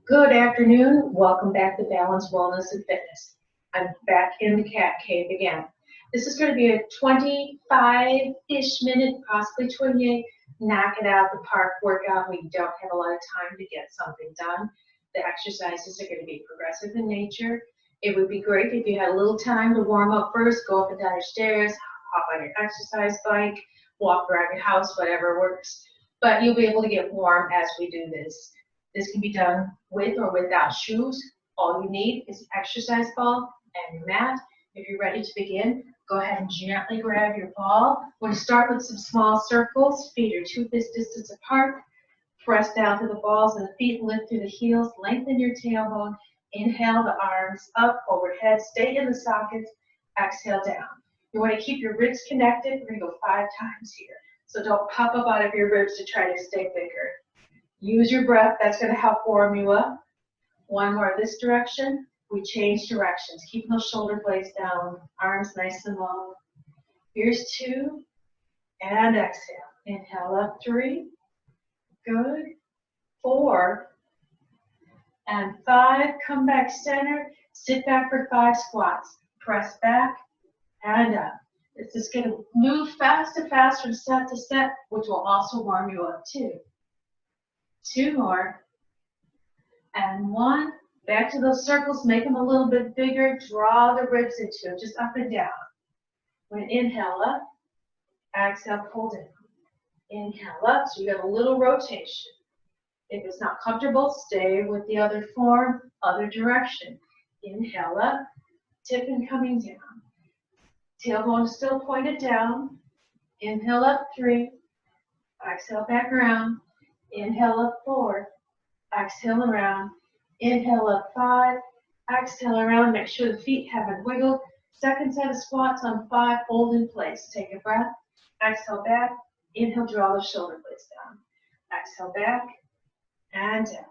Good afternoon. Welcome back to Balance, Wellness, and Fitness. I'm back in the cat cave again. This is going to be a 25-ish minute, possibly 28, knock it out the park workout. We don't have a lot of time to get something done. The exercises are going to be progressive in nature. It would be great if you had a little time to warm up first, go up and down your stairs, hop on your exercise bike, walk around your house, whatever works. But you'll be able to get warm as we do this. This can be done with or without shoes. All you need is an exercise ball and your mat. If you're ready to begin, go ahead and gently grab your ball. We're going to start with some small circles. Feet are 2 fist distance apart. Press down to the balls and the feet, lift through the heels. Lengthen your tailbone. Inhale the arms up, overhead. Stay in the sockets. Exhale down. You want to keep your ribs connected. We're going to go 5 times here. So don't pop up out of your ribs to try to stay bigger. Use your breath. That's going to help warm you up. One more this direction. We change directions. Keep those shoulder blades down. Arms nice and long. Here's 2. And exhale. Inhale up 3. Good. 4. And 5. Come back center. Sit back for 5 squats. Press back and up. It's just going to move fast and fast from set to set, which will also warm you up too. 2 more, and 1. Back to those circles, make them a little bit bigger, draw the ribs into them, just up and down. When inhale up, exhale, pull down. Inhale up, so you got a little rotation. If it's not comfortable, stay with the other form, other direction. Inhale up, tip and coming down. Tailbone still pointed down. Inhale up 3, exhale back around. Inhale up 4, exhale around. Inhale up 5, exhale around. Make sure the feet haven't wiggled. Second set of squats on 5, hold in place. Take a breath, exhale back. Inhale, draw the shoulder blades down. Exhale back and down.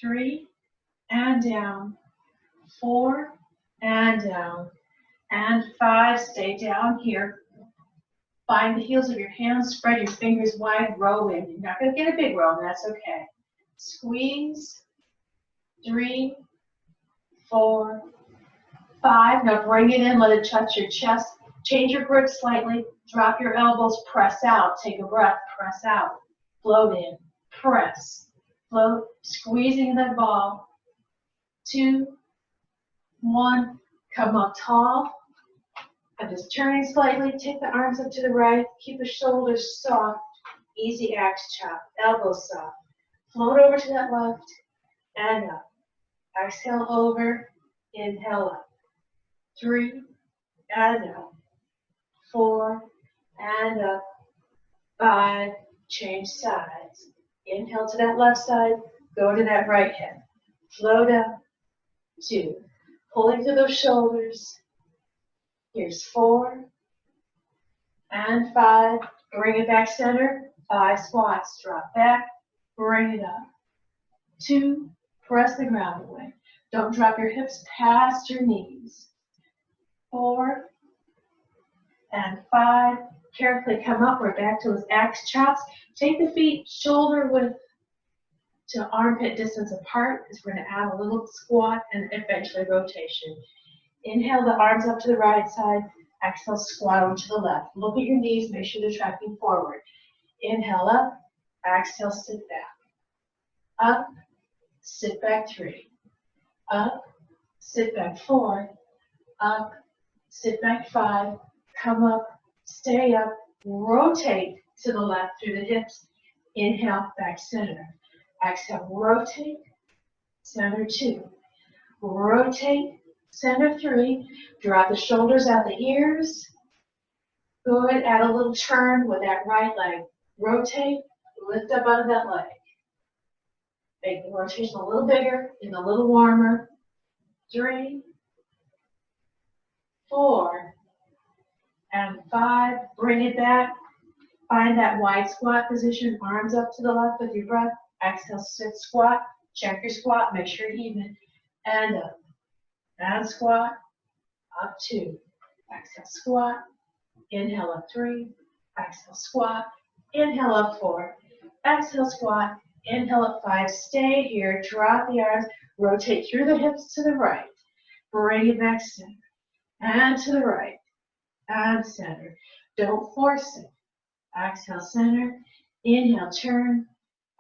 3 and down. 4 and down. And 5, stay down here. Find the heels of your hands, spread your fingers wide, row in. You're not going to get a big row, and that's okay. Squeeze. 3, 4, 5. Now bring it in, let it touch your chest. Change your grip slightly. Drop your elbows, press out. Take a breath, press out. Float in, press. Float, squeezing the ball. 2, 1, come up tall. I'm just turning slightly, take the arms up to the right, keep the shoulders soft, easy axe chop, elbows soft. Float over to that left, and up. Exhale over, inhale up. 3, and up. 4, and up. 5, change sides. Inhale to that left side, go to that right hip. Float up, 2. Pulling through those shoulders. Here's 4 and 5. Bring it back center. 5 squats. Drop back. Bring it up. 2. Press the ground away. Don't drop your hips past your knees. 4 and 5. Carefully come up. We're back to those axe chops. Take the feet shoulder width to armpit distance apart because we're going to add a little squat and eventually rotation. Inhale the arms up to the right side. Exhale, squat over to the left. Look at your knees. Make sure they're tracking forward. Inhale up. Exhale, sit back. Up. Sit back 3. Up. Sit back 4. Up. Sit back 5. Come up. Stay up. Rotate to the left through the hips. Inhale, back center. Exhale, rotate. Center 2. Rotate. Center 3, drop the shoulders out the ears. Good, add a little turn with that right leg. Rotate, lift up out of that leg. Make the rotation a little bigger and a little warmer. 3, 4, and 5. Bring it back. Find that wide squat position, arms up to the left with your breath. Exhale, sit squat. Check your squat, make sure you're even. And up. And squat, up 2. Exhale, squat. Inhale, up 3. Exhale, squat. Inhale, up 4. Exhale, squat. Inhale at 5, stay here, drop the arms, rotate through the hips to the right. Bring it back center, and to the right, and center. Don't force it. Exhale, center. Inhale, turn.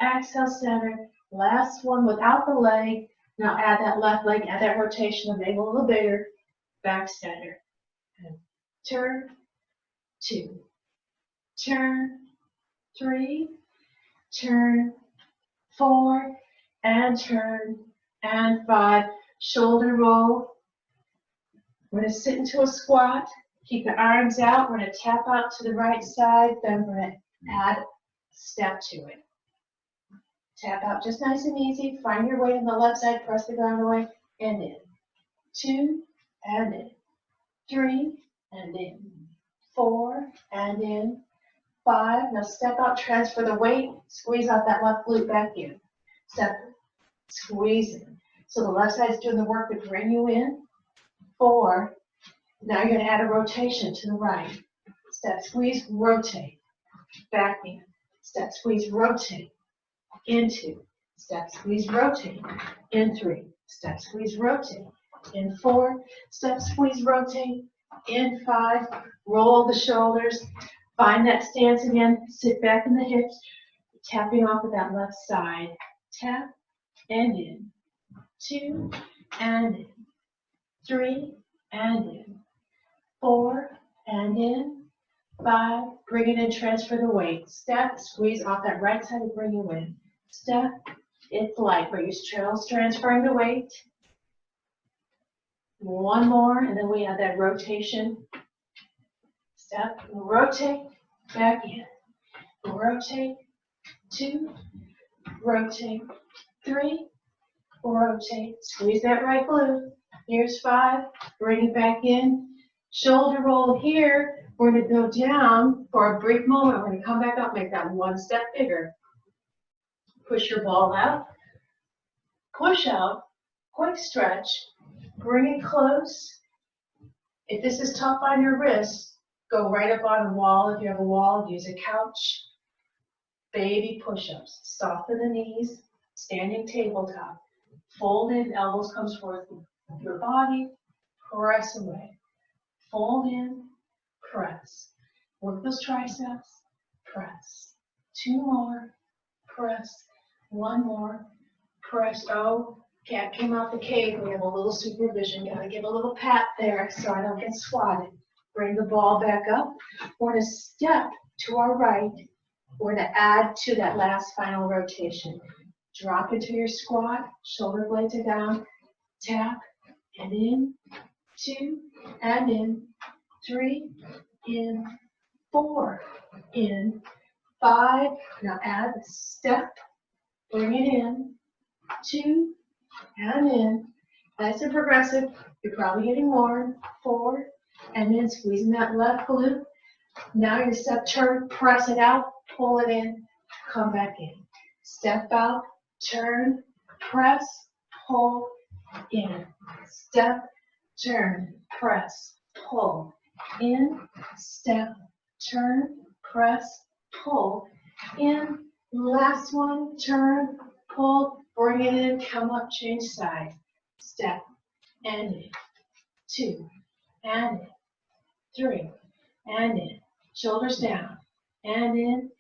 Exhale, center. Last one without the leg. Now add that left leg, add that rotation, and make it a little bigger. Back center. And turn, 2. Turn, 3. Turn, 4. And turn, and 5. Shoulder roll. We're going to sit into a squat. Keep the arms out. We're going to tap out to the right side. Then we're going to add a step to it. Tap out just nice and easy. Find your weight on the left side. Press the ground away. And in. 2. And in. 3. And in. 4. And in. 5. Now step out. Transfer the weight. Squeeze out that left glute back in. Step. Squeeze in. So the left side is doing the work to bring you in. 4. Now you're going to add a rotation to the right. Step, squeeze, rotate. Back in. Step, squeeze, rotate. Into. Step, squeeze, rotate. In 3. Step, squeeze, rotate. In 4. Step, squeeze, rotate. In 5. Roll the shoulders. Find that stance again. Sit back in the hips. Tapping off of that left side. Tap and in. 2 and in. 3 and in. 4 and in. 5, bring it in, transfer the weight. Step, squeeze off that right side and bring you in. Step, it's light, but you're transferring the weight. One more, and then we have that rotation. Step, rotate, back in. Rotate, 2, rotate, 3, rotate. Squeeze that right glute. Here's 5, bring it back in. Shoulder roll here. We're going to go down for a brief moment. We're going to come back up, make that one step bigger. Push your ball out. Push out. Quick stretch. Bring it close. If this is tough on your wrists, go right up on a wall. If you have a wall, use a couch. Baby push-ups. Soften the knees. Standing tabletop. Fold in, elbows comes forward with your body. Press away. Fold in. Press. Work those triceps. Press. 2 more. Press. 1 more. Press. Oh, cat came out the cave. We have a little supervision. Gotta give a little pat there so I don't get swatted. Bring the ball back up. We're going to step to our right. We're going to add to that last final rotation. Drop into your squat. Shoulder blades are down. Tap and in. 2 and in. 3 in. 4 in. 5. Now add a step. Bring it in. 2 and in. Nice and progressive. You're probably getting warm. 4 and then squeezing that left glute. Now your step, turn, press it out, pull it in, come back in. Step out, turn, press, pull in. Step, turn, press, pull in. Step, turn, press, pull in. Last one, turn, pull, bring it in, come up, change side. Step and in. 2 and in. 3 and in. Shoulders down and in.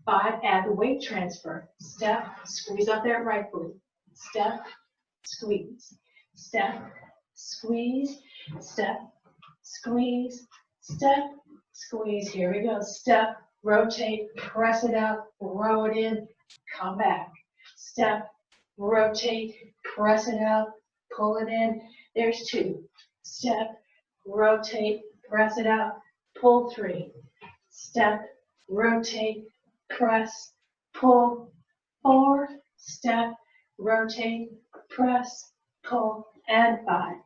5, add the weight transfer. Step, squeeze up that right glute. Step, squeeze. Step, squeeze. Step, squeeze. Step, squeeze. Here we go. Step, rotate, press it out, throw it in, come back. Step, rotate, press it out, pull it in. There's 2. Step, rotate, press it out, pull 3. Step, rotate, press, pull 4. Step, rotate, press, pull, and 5.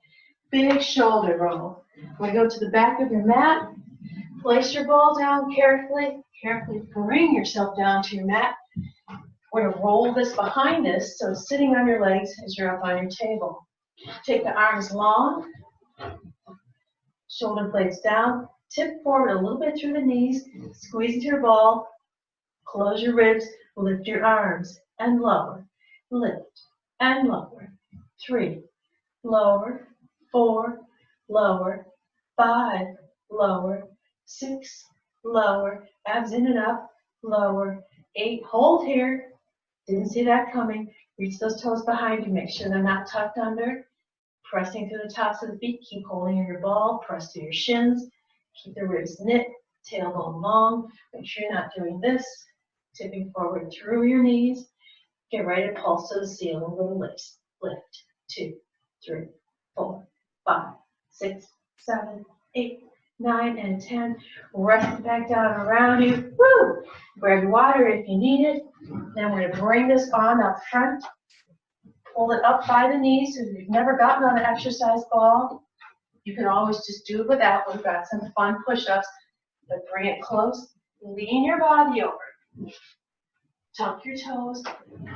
Big shoulder roll. We're going to go to the back of your mat. Place your ball down carefully. Carefully bring yourself down to your mat. We're going to roll this behind us, so sitting on your legs as you're up on your table. Take the arms long. Shoulder blades down. Tip forward a little bit through the knees. Squeeze into your ball. Close your ribs. Lift your arms. and lower. Lift and lower. 3, lower. 4, lower. 5, lower. 6, lower. Abs in and up, lower. 8, hold here. Didn't see that coming. Reach those toes behind you. Make sure they're not tucked under. Pressing through the tops of the feet. Keep holding in your ball. Press through your shins. Keep the ribs knit. Tailbone long. Make sure you're not doing this. Tipping forward through your knees. Get ready to pulse to the ceiling with a lift. Lift. 2, 3, 4, 5, 6, 7, 8, 9, and 10. Rest it back down around you. Woo! Grab water if you need it. Then we're going to bring this on up front. Pull it up by the knees. If you've never gotten on an exercise ball, you can always just do it without. We've got some fun push-ups, but bring it close. Lean your body over. Tuck your toes.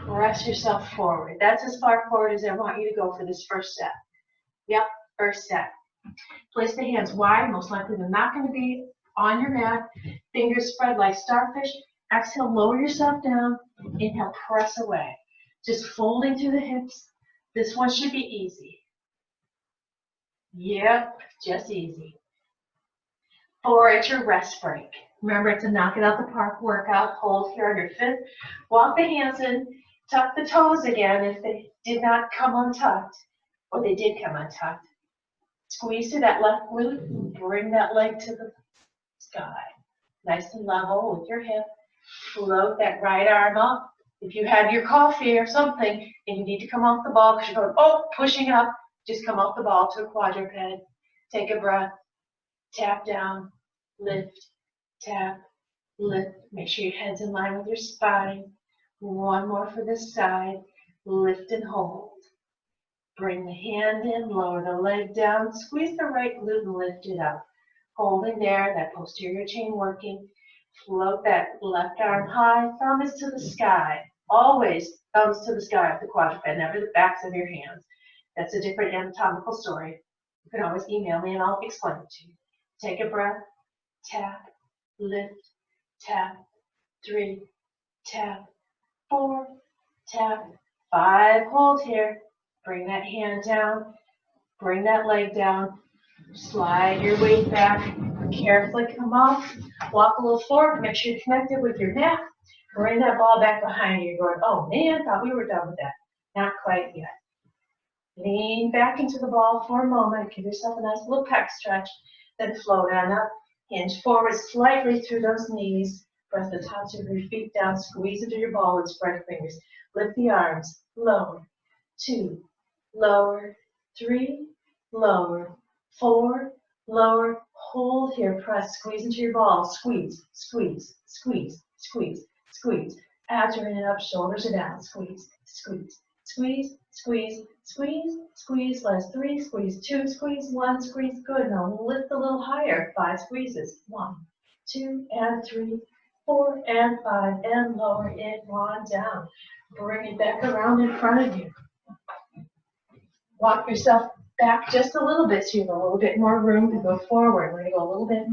Press yourself forward. That's as far forward as I want you to go for this first set. Yep, first set. Place the hands wide. Most likely they're not going to be on your mat. Fingers spread like starfish. Exhale, lower yourself down. Inhale, press away. Just folding through the hips. This one should be easy. Yep, just easy. 4 at your rest break. Remember, it's a knock it out the park workout. Hold here on your fifth. Walk the hands in. Tuck the toes again if they did not come untucked. Or they did come untucked. Squeeze to that left glute. Bring that leg to the sky. Nice and level with your hip. Float that right arm up. If you had your coffee or something and you need to come off the ball because you're going, oh, pushing up, just come off the ball to a quadruped. Take a breath. Tap down. Lift. Tap. Lift. Make sure your head's in line with your spine. One more for this side. Lift and hold. Bring the hand in. Lower the leg down. Squeeze the right glute and lift it up. Holding there. That posterior chain working. Float that left arm high. Thumb is to the sky. Always thumbs to the sky of the quadruped, never the backs of your hands. That's a different anatomical story. You can always email me and I'll explain it to you. Take a breath. Tap. Lift. Tap. 3. Tap. 4. Tap. 5. Hold here. Bring that hand down. Bring that leg down. Slide your weight back. Carefully come off. Walk a little forward. Make sure you're connected with your mat. Bring that ball back behind you. You're going, oh man, thought we were done with that. Not quite yet. Lean back into the ball for a moment. Give yourself a nice little pec stretch. Then float on up. Hinge forward slightly through those knees. Press the tops of your feet down. Squeeze into your ball with spread fingers. Lift the arms. Lower. 2. Lower. 3. Lower. 4. Lower. Hold here. Press. Squeeze into your ball. Squeeze. Squeeze. Squeeze. Squeeze. Squeeze. Abs are in and up. Shoulders are down. Squeeze. Squeeze. Squeeze. Squeeze. Squeeze. Squeeze. Last 3. Squeeze 2. Squeeze 1. Squeeze. Good. Now lift a little higher. 5 squeezes. 1, 2, and 3, 4, and 5, and lower it on down. Bring it back around in front of you. Walk yourself back just a little bit so you have a little bit more room to go forward. We're going to go a little bit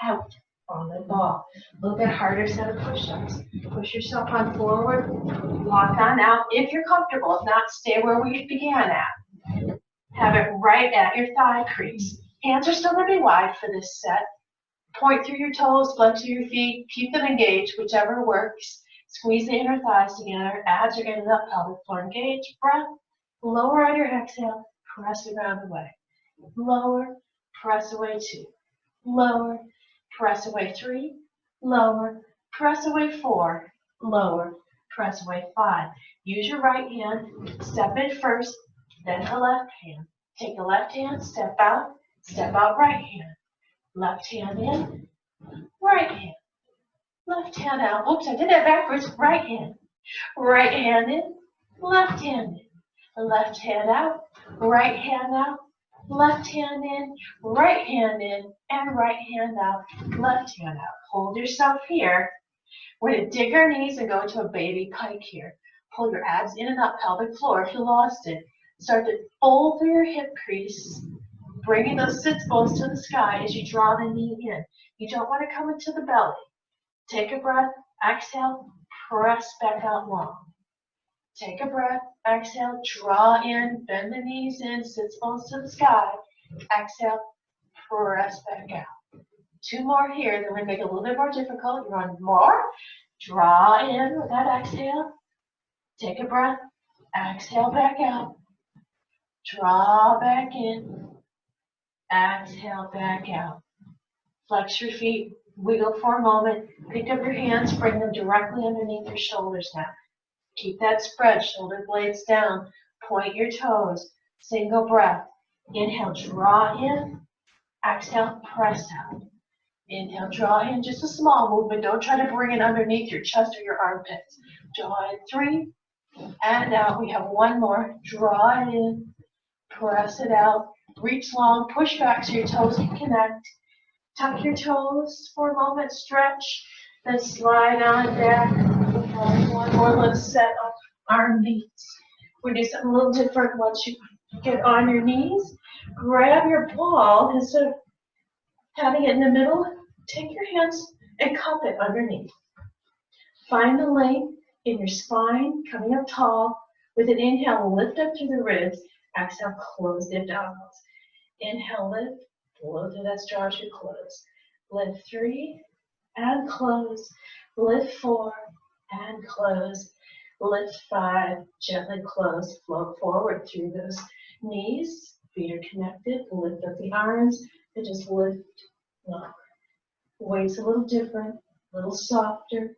out on the ball. A little bit harder set of push-ups. Push yourself on forward. Walk on out if you're comfortable. If not, stay where we began at. Have it right at your thigh crease. Hands are still going to be wide for this set. Point through your toes, flex through your feet. Keep them engaged, whichever works. Squeeze the inner thighs together. Abs are in and up, pelvic floor engaged. Breath. Lower on your exhale. Press around away. Lower. Press away 2. Lower. Press away 3. Lower. Press away 4. Lower. Press away 5. Use your right hand. Step in first, then the left hand. Take the left hand, step out right hand. Left hand in, right hand. Left hand out. Oops, I did that backwards. Right hand. Right hand in, left hand in. Left hand out, right hand out. Left hand in, right hand in, and right hand out, left hand out. Hold yourself here. We're going to dig our knees and go into a baby pike here. Pull your abs in and up, pelvic floor if you lost it. Start to fold through your hip crease, bringing those sits bones to the sky as you draw the knee in. You don't want to come into the belly. Take a breath, exhale, press back out long. Take a breath, exhale, draw in, bend the knees in, sits bones to the sky. Exhale, press back out. 2 more here, then we're going to make it a little bit more difficult. You run more, draw in with that exhale. Take a breath, exhale back out. Draw back in, exhale back out. Flex your feet, wiggle for a moment, pick up your hands, bring them directly underneath your shoulders now. Keep that spread, shoulder blades down, point your toes, single breath. Inhale, draw in, exhale, press out. Inhale, draw in, just a small movement. Don't try to bring it underneath your chest or your armpits. Draw in 3, and out. We have 1 more. Draw it in, press it out, reach long, push back so your toes can connect. Tuck your toes for a moment, stretch, then slide on back. 1 more little set of arm beats. We're going to do something a little different once you get on your knees. Grab your ball instead of having it in the middle. Take your hands and cup it underneath. Find the length in your spine, coming up tall. With an inhale, lift up through the ribs. Exhale, close the abdominals. Inhale, lift. Blow through that straw to close. Lift 3 and close. Lift 4 and close. Lift 5, gently close. Float forward through those knees. Feet are connected. Lift up the arms and just lift lower. Weight's a little different, a little softer.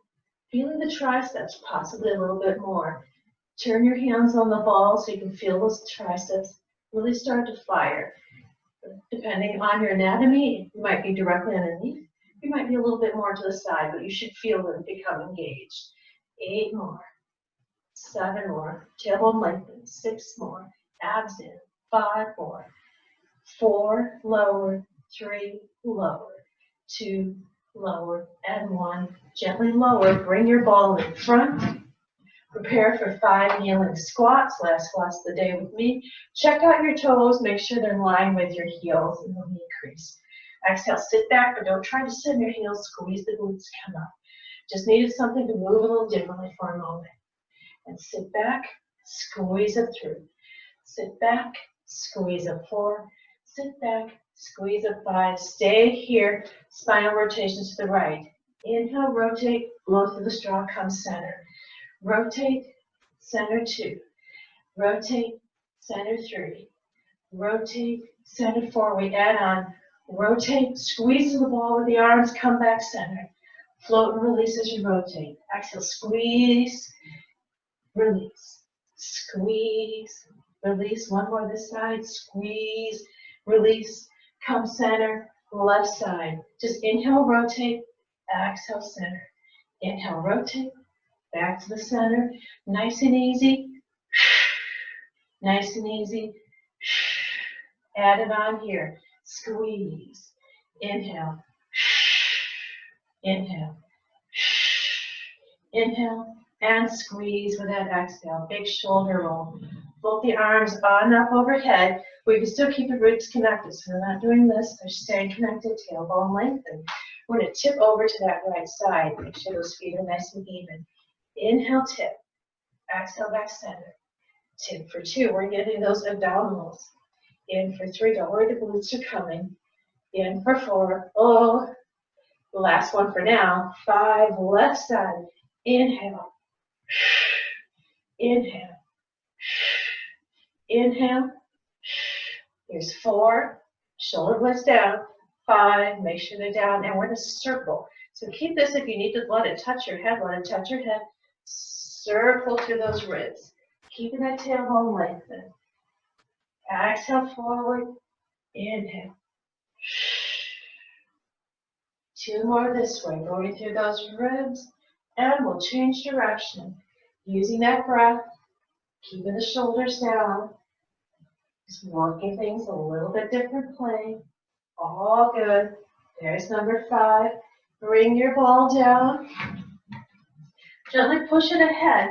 Feeling the triceps possibly a little bit more. Turn your hands on the ball so you can feel those triceps really start to fire. Depending on your anatomy, you might be directly underneath. You might be a little bit more to the side, but you should feel them become engaged. 8 more. 7 more. Tailbone lengthen. 6 more. Abs in. 5 more. 4, lower. 3, lower. 2, lower. And 1. Gently lower. Bring your ball in front. Prepare for 5 kneeling squats. Last squats of the day with me. Check out your toes. Make sure they're in line with your heels in the knee crease. Exhale, sit back, but don't try to sit in your heels. Squeeze the glutes, come up. Just needed something to move a little differently for a moment. And sit back, squeeze it through. Sit back, squeeze up 4. Sit back, squeeze up 5. Stay here. Spinal rotation to the right. Inhale, rotate, blow through the straw, come center. Rotate, center 2. Rotate, center 3. Rotate, center 4. We add on. Rotate, squeeze the ball with the arms, come back center. Float and release as you rotate. Exhale, squeeze, release. Squeeze, release. 1 more this side. Squeeze, release. Come center, left side. Just inhale, rotate. Exhale, center. Inhale, rotate. Back to the center. Nice and easy. Nice and easy. Add it on here. Squeeze. Inhale. Inhale. Inhale. And squeeze with that exhale. Big shoulder roll. Float the arms on up overhead. We can still keep the ribs connected. So we're not doing this. They're staying connected. Tailbone lengthen. We're going to tip over to that right side. Make sure those feet are nice and even. Inhale, tip. Exhale, back center. Tip for 2. We're getting those abdominals. In for 3. Don't worry, the glutes are coming. In for 4. Oh, the last one for now. 5. Left side. Inhale. Inhale. Inhale. Here's 4. Shoulder blades down. 5. Make sure they're down. And we're in a circle. So keep this if you need to let it touch your head. Let it touch your head. Circle through those ribs. Keeping that tailbone lengthened. Exhale forward. Inhale. 2 more this way. Going through those ribs. And we'll change direction. Using that breath. Keeping the shoulders down. Just working things a little bit different plane. All good. There's number 5. Bring your ball down. Gently push it ahead.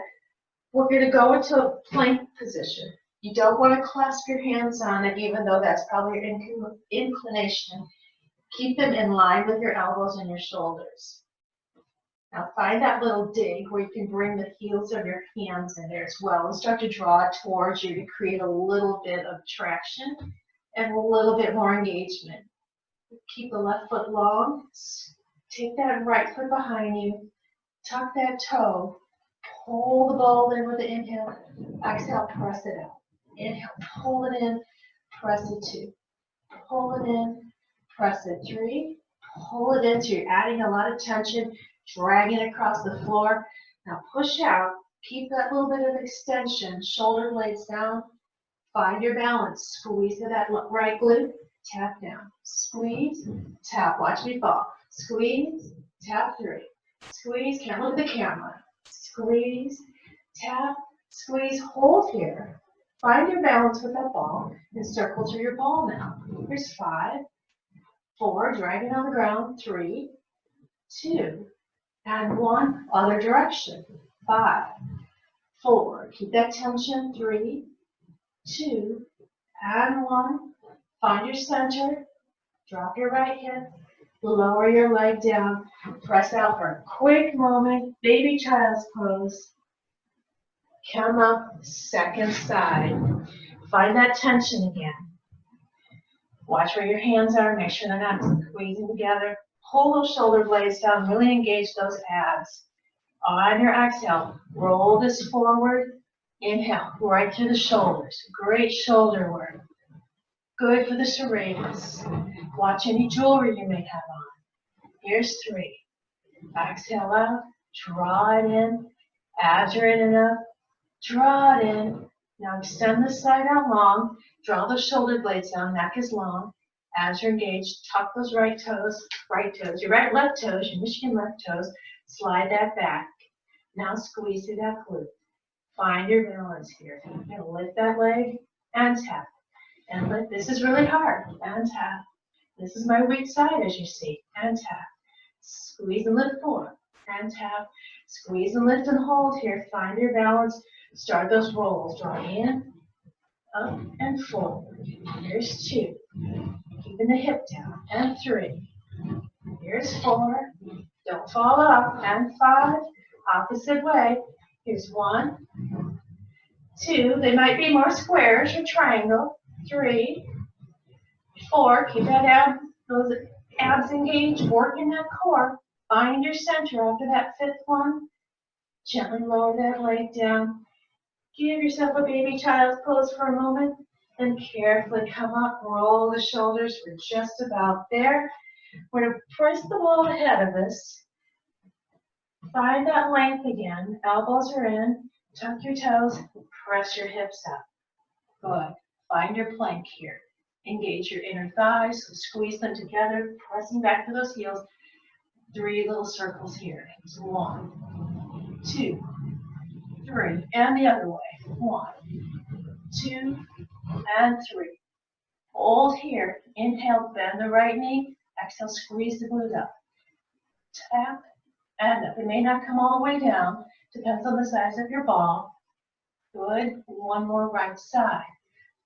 We're going to go into a plank position. You don't want to clasp your hands on it, even though that's probably your inclination. Keep them in line with your elbows and your shoulders. Now find that little dig where you can bring the heels of your hands in there as well and start to draw it towards you to create a little bit of traction and a little bit more engagement. Keep the left foot long. Take that right foot behind you. Tuck that toe. Pull the ball in with the inhale. Exhale, press it out. Inhale, pull it in. Press it 2. Pull it in. Press it 3. Pull it in so you're adding a lot of tension. Dragging across the floor. Now push out. Keep that little bit of extension. Shoulder blades down. Find your balance. Squeeze to that right glute. Tap down. Squeeze. Tap. Watch me fall. Squeeze. Tap 3. Squeeze. Can't look at the camera. Squeeze. Tap. Squeeze. Hold here. Find your balance with that ball and circle to your ball now. Here's 5, 4. Drag it on the ground. 3, 2. And 1, other direction. 5, 4. Keep that tension. 3, 2, and 1. Find your center. Drop your right hip. Lower your leg down. Press out for a quick moment. Baby child's pose. Come up, second side. Find that tension again. Watch where your hands are. Make sure they're not squeezing together. Pull those shoulder blades down, really engage those abs. On your exhale, roll this forward. Inhale, right through the shoulders. Great shoulder work. Good for the serratus. Watch any jewelry you may have on. Here's 3. Exhale out, draw it in. Abs are in and up. Draw it in. Now extend the side out long. Draw the shoulder blades down, neck is long. Abs are engaged. Tuck those right toes, your left toes, your Michigan left toes. Slide that back. Now squeeze through that glute. Find your balance here. You're going to lift that leg and tap. And lift. This is really hard. And tap. This is my weak side, as you see. And tap. Squeeze and lift 4. And tap. Squeeze and lift and hold here. Find your balance. Start those rolls. Draw in, up, and forward. Here's 2. Keeping the hip down. And 3. Here's 4. Don't fall off. And 5. Opposite way. Here's 1, 2. They might be more squares or triangle. 3, 4. Keep that those abs engaged. Work in that core. Find your center after that 5th one. Gently lower that leg down. Give yourself a baby child's pose for a moment. Then carefully come up. Roll the shoulders. We're just about there. We're going to press the ball ahead of us. Find that length again. Elbows are in. Tuck your toes. Press your hips up. Good. Find your plank here. Engage your inner thighs. Squeeze them together. Pressing back to those heels. 3 little circles here. 1, 2, 3. And the other way. 1, 2, and 3. Hold here. Inhale, bend the right knee. Exhale, squeeze the glute up. Tap and up. It may not come all the way down. Depends on the size of your ball. Good. 1 more right side.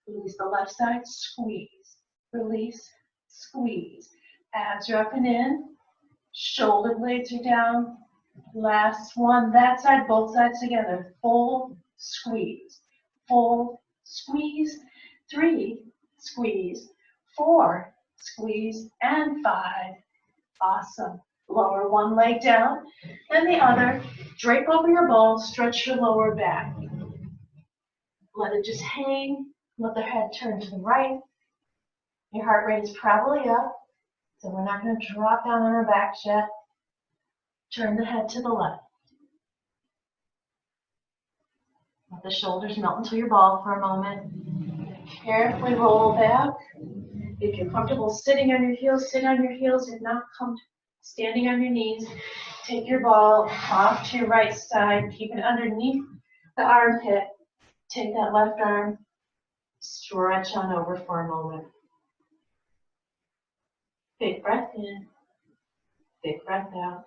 Release the left side. Squeeze. Release. Squeeze. Abs are up and in. Shoulder blades are down. Last one. That side. Both sides together. Fold. Squeeze. Fold. Squeeze. 3. Squeeze. 4. Squeeze. And 5. Awesome. Lower one leg down and the other. Drape over your ball. Stretch your lower back. Let it just hang. Let the head turn to the right. Your heart rate is probably up, so we're not going to drop down on our backs yet. Turn the head to the left. Let the shoulders melt into your ball for a moment. Carefully roll back. If you're comfortable sitting on your heels, sit on your heels. If not, come standing on your knees. Take your ball off to your right side. Keep it underneath the armpit. Take that left arm. Stretch on over for a moment. Big breath in. Big breath out.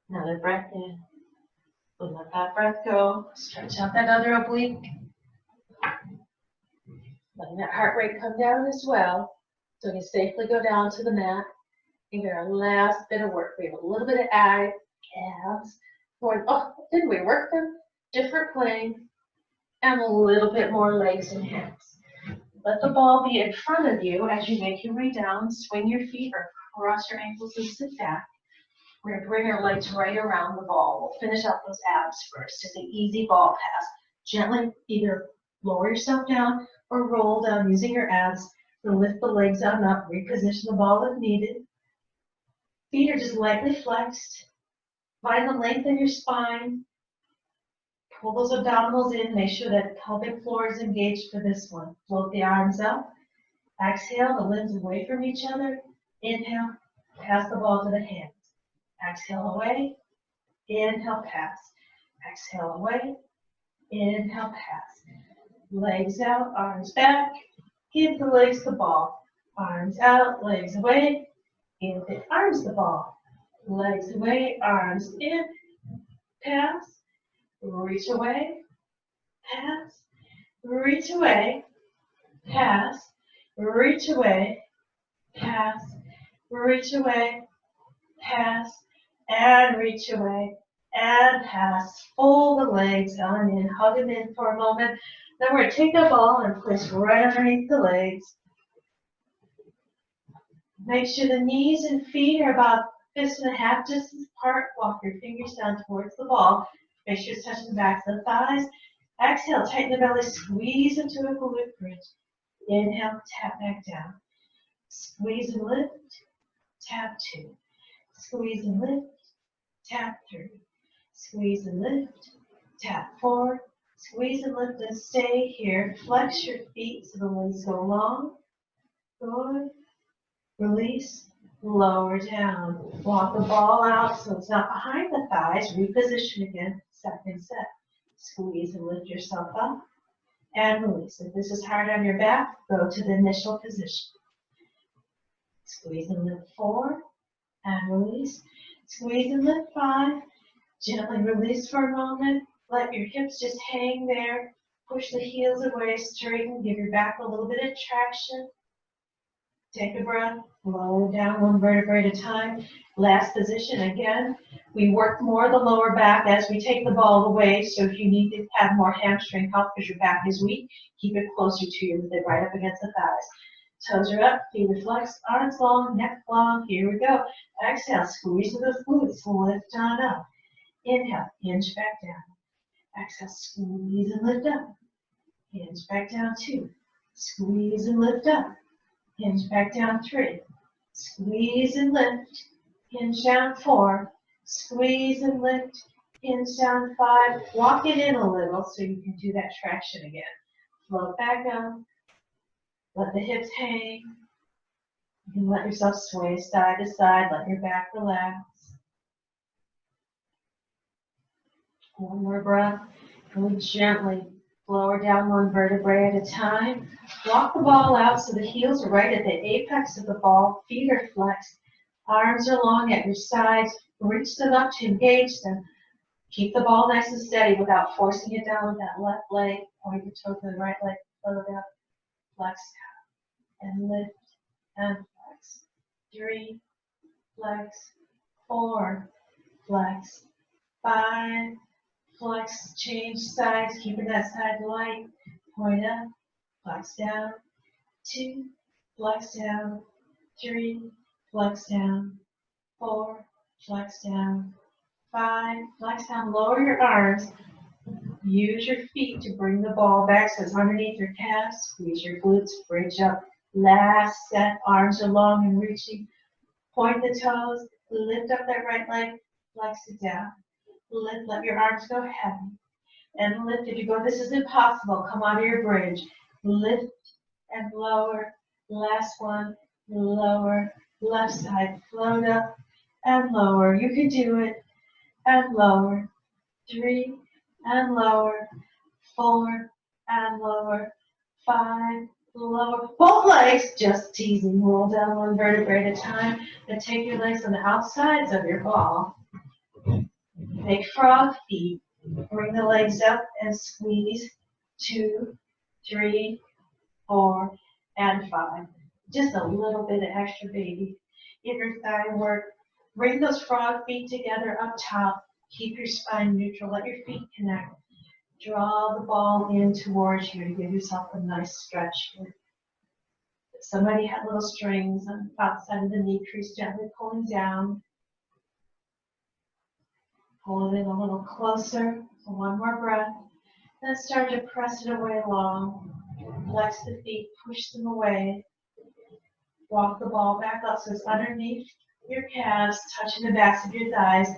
Another breath in. Let that breath go. Stretch out that other oblique. Letting that heart rate come down as well. So we can safely go down to the mat and get our last bit of work. We have a little bit of calves. Going, oh, didn't we work them? Different plane, and a little bit more legs and hands. Let the ball be in front of you as you make your way down. Swing your feet or cross your ankles and sit back. We're going to bring our legs right around the ball. We'll finish up those abs first. Just an easy ball pass. Gently either lower yourself down or roll down using your abs to lift the legs on up. Reposition the ball if needed. Feet are just lightly flexed. Find the length of your spine. Pull those abdominals in. Make sure that pelvic floor is engaged for this one. Float the arms up. Exhale, the limbs away from each other. Inhale, pass the ball to the hands. Exhale away. Inhale, pass. Exhale away. Inhale, pass. Legs out, arms back. Give the legs the ball. Arms out, legs away. Give the arms the ball. Legs away, arms in. Pass. Reach away. Pass. Reach away. Pass. Reach away. Pass. Reach away. Pass. And reach away. And pass. Fold the legs on in. Hug them in for a moment. Then we're going to take the ball and place right underneath the legs. Make sure the knees and feet are about fist and a half distance apart. Walk your fingers down towards the ball. Make sure it's touching the backs of the thighs. Exhale, tighten the belly, squeeze into a glute bridge. Inhale, tap back down. Squeeze and lift, tap 2. Squeeze and lift, tap 3. Squeeze and lift, tap 4. Squeeze and lift and stay here. Flex your feet so the legs go long. Good. Release, lower down. Walk the ball out so it's not behind the thighs. Reposition again, second set. Squeeze and lift yourself up and release. If this is hard on your back, go to the initial position. Squeeze and lift 4 and release. Squeeze and lift 5. Gently release for a moment. Let your hips just hang there. Push the heels away, straighten. Give your back a little bit of traction. Take a breath, lower down one vertebrae at a time. Last position again. We work more the lower back as we take the ball away. So if you need to have more hamstring help because your back is weak, keep it closer to you, right up against the thighs. Toes are up, feet are flexed, arms long, neck long. Here we go. Exhale, squeeze those glutes, lift on up. Inhale, hinge back down. Exhale, squeeze and lift up. Hinge back down 2. Squeeze and lift up. Hinge back down 3. Squeeze and lift. Hinge down 4. Squeeze and lift. Hinge down 5. Walk it in a little so you can do that traction again. Float back up. Let the hips hang. You can let yourself sway side to side. Let your back relax. One more breath. Really gently lower down one vertebrae at a time. Walk the ball out so the heels are right at the apex of the ball. Feet are flexed. Arms are long at your sides. Reach them up to engage them. Keep the ball nice and steady without forcing it down with that left leg. Point your toe to the right leg. Float up. Flex. And lift. And flex. 3. Flex. 4. Flex. 5. Flex, change sides, keeping that side light. Point up, flex down. 2, flex down. 3, flex down. 4, flex down. 5, flex down. Lower your arms. Use your feet to bring the ball back so it's underneath your calves. Squeeze your glutes, bridge up. Last set, arms are long and reaching. Point the toes, lift up that right leg, flex it down. Lift, let your arms go heavy. And lift. If you go, this is impossible, come out of your bridge. Lift and lower. Last one. Lower. Left side. Float up and lower. You can do it. And lower. 3 and lower. 4 and lower. 5. Lower. Both legs. Just teasing. Roll down one vertebrae at a time. And take your legs on the outsides of your ball. Make frog feet. Bring the legs up and squeeze. 2, 3, 4, and 5. Just a little bit of extra baby inner thigh work. Bring those frog feet together up top. Keep your spine neutral. Let your feet connect. Draw the ball in towards you to give yourself a nice stretch. If somebody had little strings on the outside of the knee crease, gently pulling down. Pull it in a little closer. So one more breath. Then start to press it away long. Flex the feet, push them away. Walk the ball back up so it's underneath your calves, touching the backs of your thighs,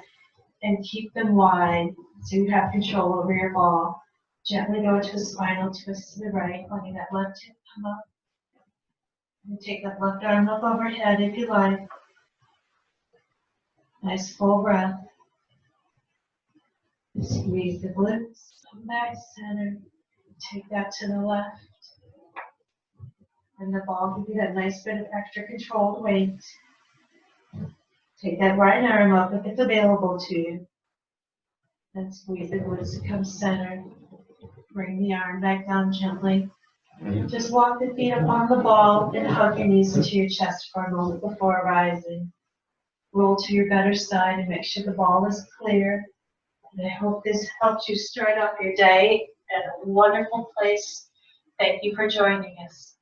and keep them wide so you have control over your ball. Gently go into a spinal twist to the right, letting that left hip come up. And take that left arm up overhead if you like. Nice full breath. Squeeze the glutes, come back to center. Take that to the left. And the ball give you that nice bit of extra controlled weight. Take that right arm up if it's available to you. And squeeze the glutes to come center. Bring the arm back down gently. Just walk the feet up on the ball and hug your knees into your chest for a moment before rising. Roll to your better side and make sure the ball is clear. And I hope this helps you start off your day at a wonderful place. Thank you for joining us.